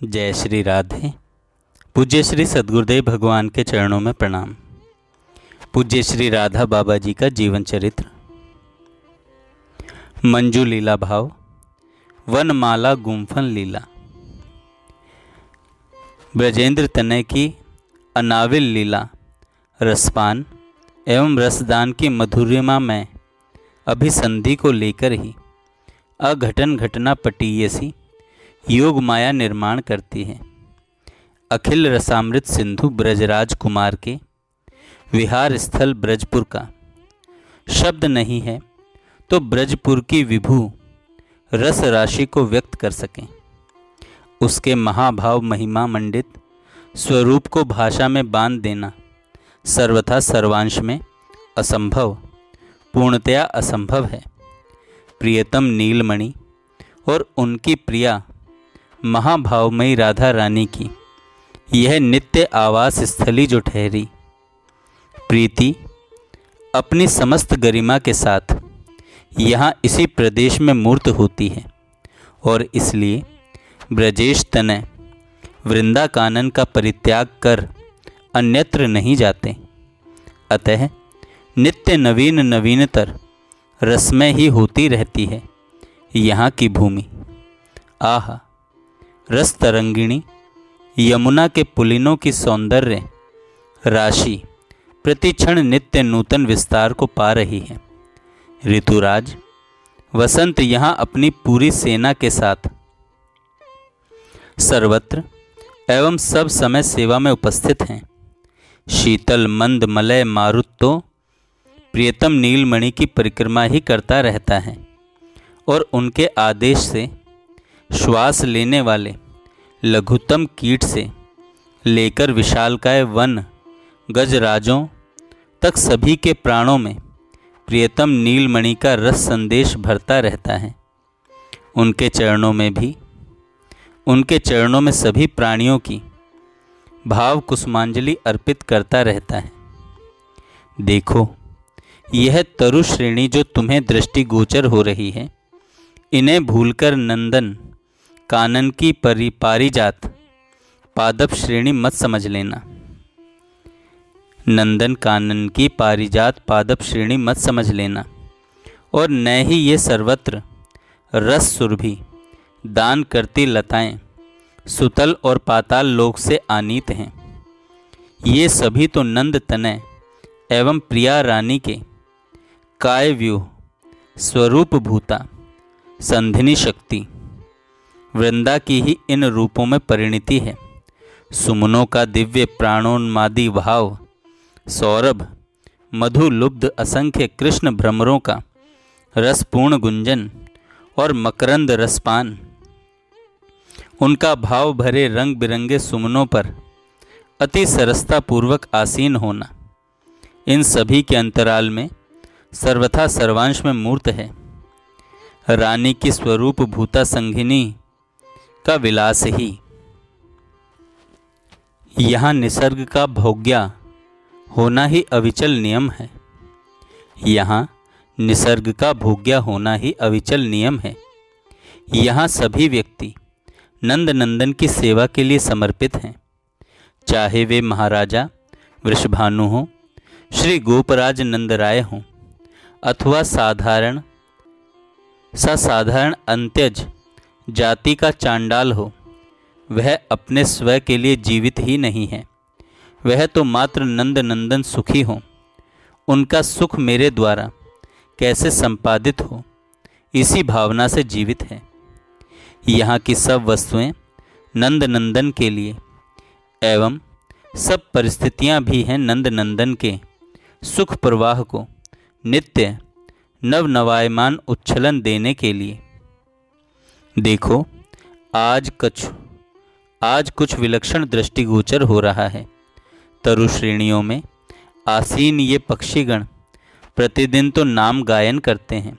जय श्री राधे। पूज्य श्री सद्गुरुदेव भगवान के चरणों में प्रणाम। पूज्य श्री राधा बाबा जी का जीवन चरित्र। मंजू लीला भाव। वनमाला गुम्फन लीला। ब्रजेंद्र तनय की अनाविल लीला रसपान एवं रसदान की मधुरिमा में अभिसंधि को लेकर ही अघटन घटना पटीय सी योग माया निर्माण करती है। अखिल रसामृत सिंधु ब्रजराज कुमार के विहार स्थल ब्रजपुर का शब्द नहीं है तो ब्रजपुर की विभू रस राशि को व्यक्त कर सकें। उसके महाभाव महिमा मंडित स्वरूप को भाषा में बांध देना सर्वथा सर्वांश में असंभव, पूर्णतया असंभव है। प्रियतम नीलमणि और उनकी प्रिया महाभावमयी राधा रानी की यह नित्य आवास स्थली जो ठहरी, प्रीति अपनी समस्त गरिमा के साथ यहाँ इसी प्रदेश में मूर्त होती है और इसलिए ब्रजेश तनय वृंदा कानन का परित्याग कर अन्यत्र नहीं जाते। अतः नित्य नवीन नवीनतर रसमय ही होती रहती है यहाँ की भूमि। आहा, रस तरंगिणी यमुना के पुलिनों की सौंदर्य राशि प्रतिक्षण नित्य नूतन विस्तार को पा रही है। ऋतुराज वसंत यहाँ अपनी पूरी सेना के साथ सर्वत्र एवं सब समय सेवा में उपस्थित हैं। शीतल मंद मलय मारुत तो प्रियतम नीलमणि की परिक्रमा ही करता रहता है और उनके आदेश से श्वास लेने वाले लघुतम कीट से लेकर विशालकाय वन गजराजों तक सभी के प्राणों में प्रियतम नीलमणि का रस संदेश भरता रहता है। उनके चरणों में सभी प्राणियों की भाव कुसुमांजलि अर्पित करता रहता है। देखो, यह तरु श्रेणी जो तुम्हें दृष्टिगोचर हो रही है, इन्हें भूलकर नंदन कानन की पारिजात पादप श्रेणी मत समझ लेना। नंदन कानन की पारिजात पादप श्रेणी मत समझ लेना और न ही ये सर्वत्र रस सुरभि दान करती लताएं सुतल और पाताल लोक से आनीत हैं। ये सभी तो नंद तनय एवं प्रिया रानी के काय व्यूह स्वरूप भूता संधिनी शक्ति वृंदा की ही इन रूपों में परिणति है। सुमनों का दिव्य प्राणोन्मादी भाव सौरभ मधु लुब्ध असंख्य कृष्ण भ्रमरों का रसपूर्ण गुंजन और मकरंद रसपान, उनका भाव भरे रंग बिरंगे सुमनों पर अति सरसता पूर्वक आसीन होना, इन सभी के अंतराल में सर्वथा सर्वांश में मूर्त है रानी की स्वरूप भूता संघिनी का विलास ही। यहाँ निसर्ग का भोग्या होना ही अविचल नियम है। यहाँ निसर्ग का भोग्या होना ही अविचल नियम है। यहाँ सभी व्यक्ति नंद नंदन की सेवा के लिए समर्पित हैं, चाहे वे महाराजा वृषभानु हों, श्री गोपराज नंदराय हों अथवा साधारण अंत्यज जाति का चांडाल हो। वह अपने स्व के लिए जीवित ही नहीं है, वह तो मात्र नंद नंदन सुखी हो। उनका सुख मेरे द्वारा कैसे संपादित हो, इसी भावना से जीवित है। यहाँ की सब वस्तुएं नंद नंदन के लिए एवं सब परिस्थितियाँ भी हैं नंद नंदन के सुख प्रवाह को नित्य नवनवायमान उच्छलन देने के लिए। देखो, आज कुछ विलक्षण दृष्टिगोचर हो रहा है। तरु श्रेणियों में आसीन ये पक्षीगण प्रतिदिन तो नाम गायन करते हैं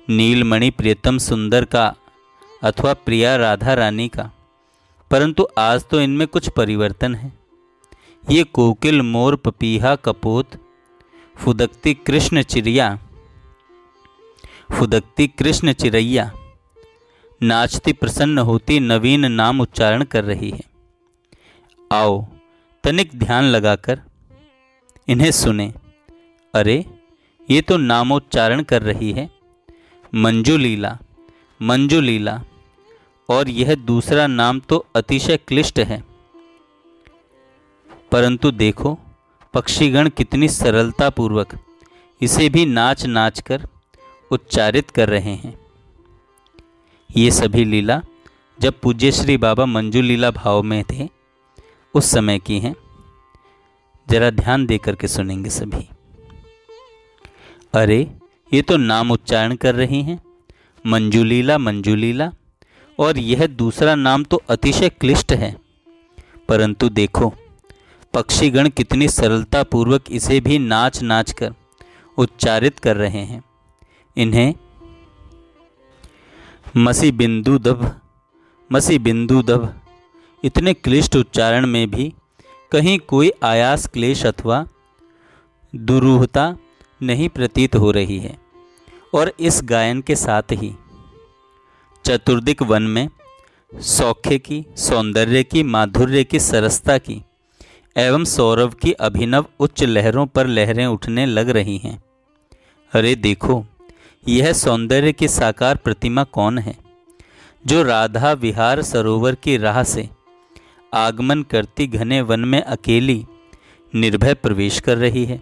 नीलमणि प्रियतम सुंदर का अथवा प्रिया राधा रानी का, परंतु आज तो इनमें कुछ परिवर्तन है। ये कोकिल मोर पपीहा कपोत फुदकती कृष्ण चिरैया नाचती प्रसन्न होती नवीन नाम उच्चारण कर रही है। आओ तनिक ध्यान लगाकर इन्हें सुने। अरे ये तो नामोच्चारण कर रही है, मंजुलीला, मंजुलीला। और यह दूसरा नाम तो अतिशय क्लिष्ट है, परंतु देखो पक्षीगण कितनी सरलता पूर्वक इसे भी नाच नाच कर उच्चारित कर रहे हैं। ये सभी लीला जब पूज्य श्री बाबा मंजुलीला भाव में थे उस समय की हैं। जरा ध्यान देकर के सुनेंगे सभी। अरे ये तो नाम उच्चारण कर रही हैं, मंजुलीला, मंजुलीला। और यह दूसरा नाम तो अतिशय क्लिष्ट है, परंतु देखो पक्षीगण कितनी सरलता पूर्वक इसे भी नाच नाच कर उच्चारित कर रहे हैं। इन्हें मसी बिंदु दभ, मसी बिंदु दभ, इतने क्लिष्ट उच्चारण में भी कहीं कोई आयास, क्लेश अथवा दुरूहता नहीं प्रतीत हो रही है। और इस गायन के साथ ही चतुर्दिक वन में सौख्य की, सौंदर्य की, माधुर्य की, सरसता की एवं सौरभ की अभिनव उच्च लहरों पर लहरें उठने लग रही हैं। अरे देखो यह सौंदर्य की साकार प्रतिमा कौन है जो राधा विहार सरोवर की राह से आगमन करती घने वन में अकेली निर्भय प्रवेश कर रही है।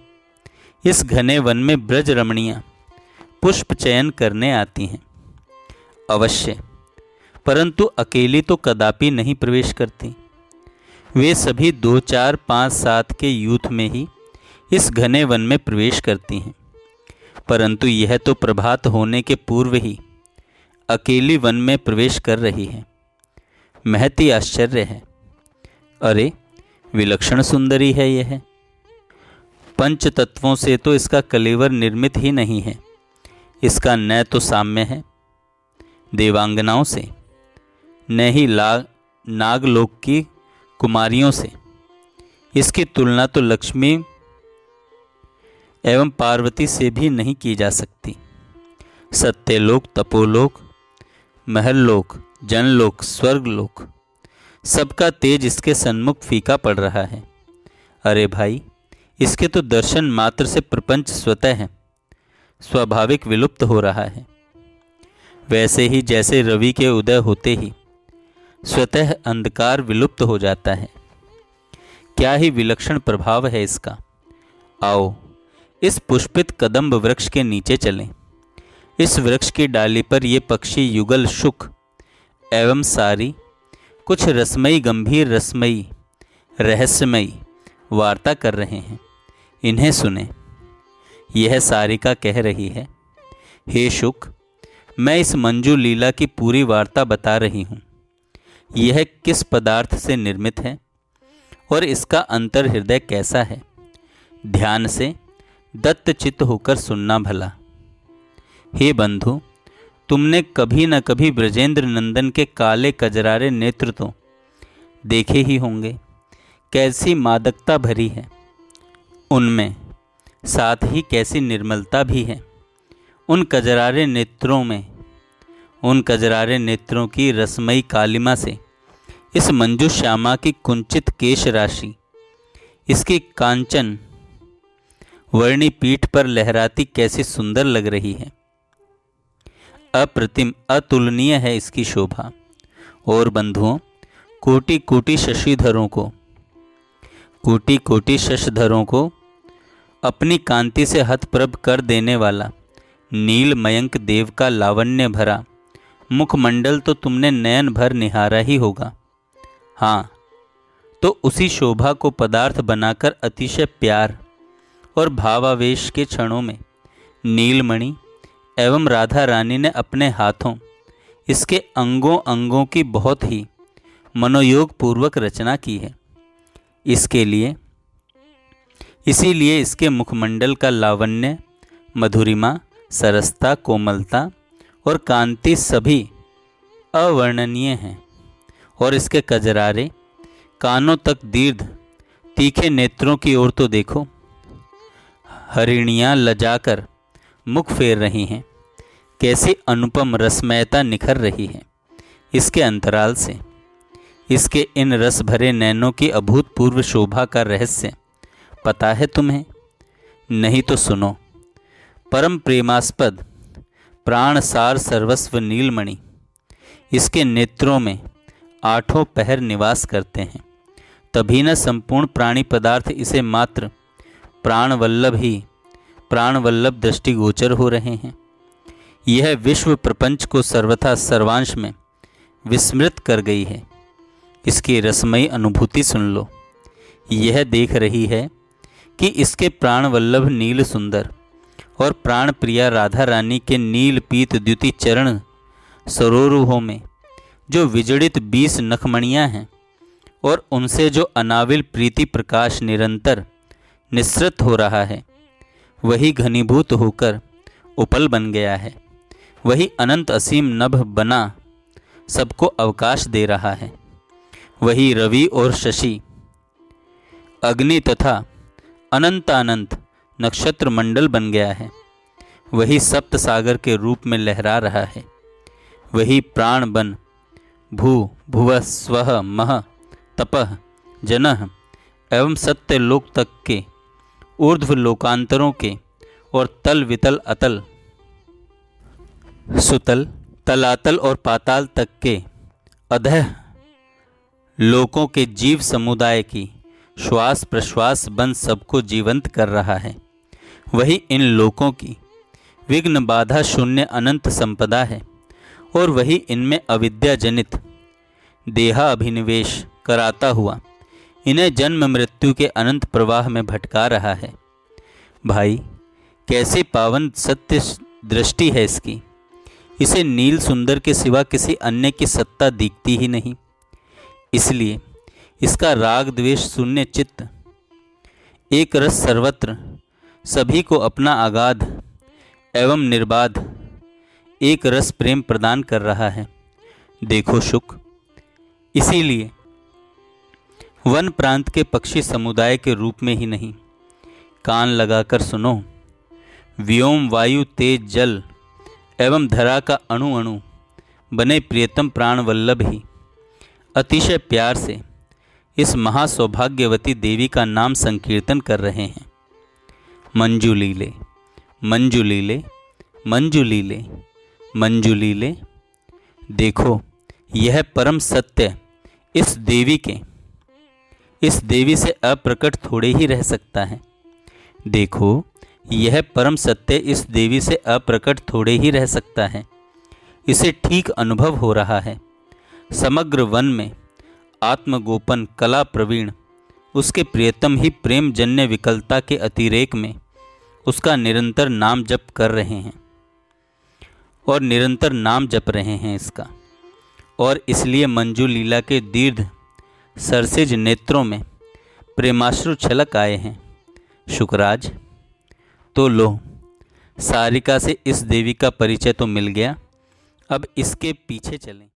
इस घने वन में ब्रज रमणियां पुष्प चयन करने आती हैं अवश्य, परंतु अकेली तो कदापि नहीं प्रवेश करती। वे सभी 2, 4, 5, 7 के यूथ में ही इस घने वन में प्रवेश करती हैं, परंतु यह तो प्रभात होने के पूर्व ही अकेली वन में प्रवेश कर रही है। महती आश्चर्य है। अरे विलक्षण सुंदरी है यह। पंच तत्वों से तो इसका कलेवर निर्मित ही नहीं है। इसका न तो साम्य है देवांगनाओं से, न ही नागलोक की कुमारियों से। इसकी तुलना तो लक्ष्मी एवं पार्वती से भी नहीं की जा सकती। सत्यलोक, तपोलोक, महललोक, जनलोक, स्वर्गलोक, सबका तेज इसके सन्मुख फीका पड़ रहा है। अरे भाई इसके तो दर्शन मात्र से प्रपंच स्वतः है स्वाभाविक विलुप्त हो रहा है। वैसे ही जैसे रवि के उदय होते ही स्वतः अंधकार विलुप्त हो जाता है। क्या ही विलक्षण प्रभाव है इसका। आओ इस पुष्पित कदम्ब वृक्ष के नीचे चलें। इस वृक्ष की डाली पर ये पक्षी युगल शुक एवं सारी कुछ रसमयी, गंभीर रसमयी, रहस्यमयी वार्ता कर रहे हैं। इन्हें सुने। यह सारिका कह रही है, हे शुक, मैं इस मंजू लीला की पूरी वार्ता बता रही हूँ। यह किस पदार्थ से निर्मित है और इसका अंतर हृदय कैसा है, ध्यान से दत्तचित्त होकर सुनना भला। हे बंधु, तुमने कभी न कभी ब्रजेंद्र नंदन के काले कजरारे नेत्र तो देखे ही होंगे। कैसी मादकता भरी है उनमें, साथ ही कैसी निर्मलता भी है उन कजरारे नेत्रों में। उन कजरारे नेत्रों की रसमयी कालिमा से इस मंजू श्यामा की कुंचित केश राशि इसकी कांचन वर्णी पीठ पर लहराती कैसी सुंदर लग रही है। अप्रतिम, अतुलनीय है इसकी शोभा। और बंधुओं, कोटि कोटि शशिधरों को, कोटि कोटि शशधरों को अपनी कांति से हतप्रभ कर देने वाला नील मयंक देव का लावण्य भरा मुखमंडल तो तुमने नयन भर निहारा ही होगा। हाँ, तो उसी शोभा को पदार्थ बनाकर अतिशय प्यार और भावावेश के क्षणों में नीलमणि एवं राधा रानी ने अपने हाथों इसके अंगों अंगों की बहुत ही मनोयोग पूर्वक रचना की है। इसीलिए इसके मुखमंडल का लावण्य, मधुरिमा, सरसता, कोमलता और कांति सभी अवर्णनीय हैं। और इसके कजरारे कानों तक दीर्घ तीखे नेत्रों की ओर तो देखो। हरिणियाँ लजाकर मुख फेर रही हैं। कैसी अनुपम रसमयता निखर रही है। इसके अंतराल से। इसके इन रस भरे नैनों की अभूतपूर्व शोभा का रहस्य पता है तुम्हें? नहीं तो सुनो। परम प्रेमास्पद प्राण सार सर्वस्व नीलमणि, इसके नेत्रों में आठों पहर निवास करते हैं, तभी न संपूर्ण प्राणी पदार्थ इसे मात्र प्राणवल्लभ दृष्टिगोचर हो रहे हैं। यह विश्व प्रपंच को सर्वथा सर्वांश में विस्मृत कर गई है। इसकी रसमयी अनुभूति सुन लो। यह देख रही है कि इसके प्राणवल्लभ नील सुंदर और प्राण प्रिया राधा रानी के नील पीत द्युति चरण सरोरुहों में जो विजड़ित 20 नखमणियाँ हैं और उनसे जो अनाविल प्रीति प्रकाश निरंतर निस्सृत हो रहा है, वही घनीभूत होकर उपल बन गया है। वही अनंत असीम नभ बना सबको अवकाश दे रहा है। वही रवि और शशि, अग्नि तथा अनंत नक्षत्र मंडल बन गया है। वही सप्त सागर के रूप में लहरा रहा है। वही प्राण बन भू भुव स्वः मह तपः जनः एवं सत्य लोक तक के ऊर्ध्व लोकांतरों के और तल वितल अतल सुतल तलातल और पाताल तक के अधः लोकों के जीव समुदाय की श्वास प्रश्वास बन सबको जीवंत कर रहा है। वही इन लोकों की विघ्न बाधा शून्य अनंत संपदा है और वही इनमें अविद्या जनित देहाभिनिवेश कराता हुआ इन्हें जन्म मृत्यु के अनंत प्रवाह में भटका रहा है। भाई, कैसे पावन सत्य दृष्टि है इसकी। इसे नील सुंदर के सिवा किसी अन्य की सत्ता दिखती ही नहीं। इसलिए इसका राग द्वेष शून्य चित्त एक रस सर्वत्र सभी को अपना अगाध एवं निर्बाध एक रस प्रेम प्रदान कर रहा है। देखो शुक, इसीलिए वन प्रांत के पक्षी समुदाय के रूप में ही नहीं, कान लगाकर सुनो। व्योम वायु तेज जल एवं धरा का अणु अणु बने प्रियतम प्राणवल्लभ ही अतिशय प्यार से इस महासौभाग्यवती देवी का नाम संकीर्तन कर रहे हैं। मंजुलीले मंजुलीले मंजुलीले मंजुलीले। देखो, यह परम सत्य इस देवी से अप्रकट थोड़े ही रह सकता है। देखो, यह परम सत्य इस देवी से अप्रकट थोड़े ही रह सकता है। इसे ठीक अनुभव हो रहा है। समग्र वन में आत्मगोपन कला प्रवीण उसके प्रियतम ही प्रेम जन्य विकलता के अतिरेक में उसका निरंतर नाम जप कर रहे हैं और निरंतर नाम जप रहे हैं इसका। और इसलिए मंजू लीला के दीर्घ सरसिज नेत्रों में प्रेमाश्रु छलक आए हैं। शुकराज, तो लो, सारिका से इस देवी का परिचय तो मिल गया। अब इसके पीछे चलें।